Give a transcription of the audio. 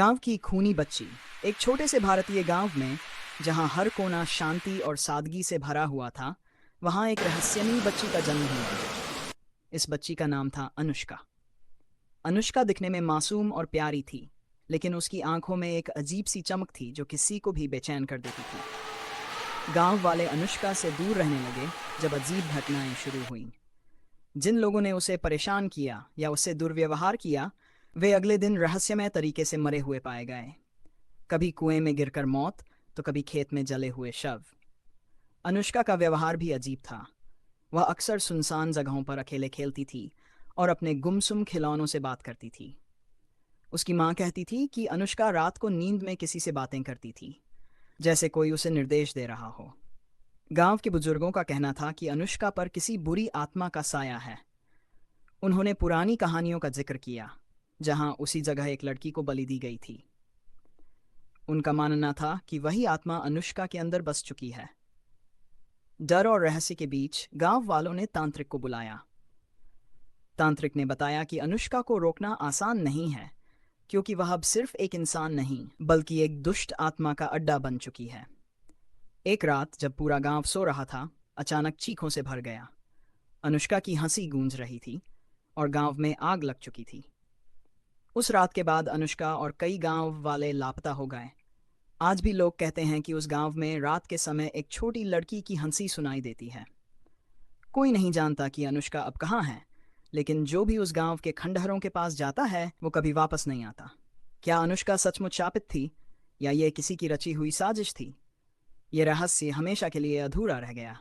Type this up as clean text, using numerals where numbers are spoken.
गांव की खूनी बच्ची। एक छोटे से भारतीय गांव में, जहां हर कोना शांति और सादगी से भरा हुआ था, वहां एक रहस्यमयी बच्ची का जन्म हुआ। इस बच्ची का नाम था अनुष्का। अनुष्का दिखने में मासूम और प्यारी थी, लेकिन उसकी आंखों में एक अजीब सी चमक थी जो किसी को भी बेचैन कर देती थी। गांव वाले अनुष्का से दूर रहने लगे जब अजीब घटनाएं शुरू हुईं। जिन लोगों ने उसे परेशान किया या उससे दुर्व्यवहार किया, वे अगले दिन रहस्यमय तरीके से मरे हुए पाए गए। कभी कुएं में गिरकर मौत, तो कभी खेत में जले हुए शव। अनुष्का का व्यवहार भी अजीब था। वह अक्सर सुनसान जगहों पर अकेले खेलती थी और अपने गुमसुम खिलौनों से बात करती थी। उसकी माँ कहती थी कि अनुष्का रात को नींद में किसी से बातें करती थी, जैसे कोई उसे निर्देश दे रहा हो। गांव के बुजुर्गों का कहना था कि अनुष्का पर किसी बुरी आत्मा का साया है। उन्होंने पुरानी कहानियों का जिक्र किया, जहां उसी जगह एक लड़की को बलि दी गई थी। उनका मानना था कि वही आत्मा अनुष्का के अंदर बस चुकी है। डर और रहस्य के बीच गांव वालों ने तांत्रिक को बुलाया। तांत्रिक ने बताया कि अनुष्का को रोकना आसान नहीं है, क्योंकि वह अब सिर्फ एक इंसान नहीं बल्कि एक दुष्ट आत्मा का अड्डा बन चुकी है। एक रात जब पूरा गांव सो रहा था, अचानक चीखों से भर गया। अनुष्का की हंसी गूंज रही थी और गांव में आग लग चुकी थी। उस रात के बाद अनुष्का और कई गांव वाले लापता हो गए। आज भी लोग कहते हैं कि उस गांव में रात के समय एक छोटी लड़की की हंसी सुनाई देती है। कोई नहीं जानता कि अनुष्का अब कहाँ है, लेकिन जो भी उस गांव के खंडहरों के पास जाता है वो कभी वापस नहीं आता। क्या अनुष्का सचमुच शापित थी, या ये किसी की रची हुई साजिश थी? ये रहस्य हमेशा के लिए अधूरा रह गया।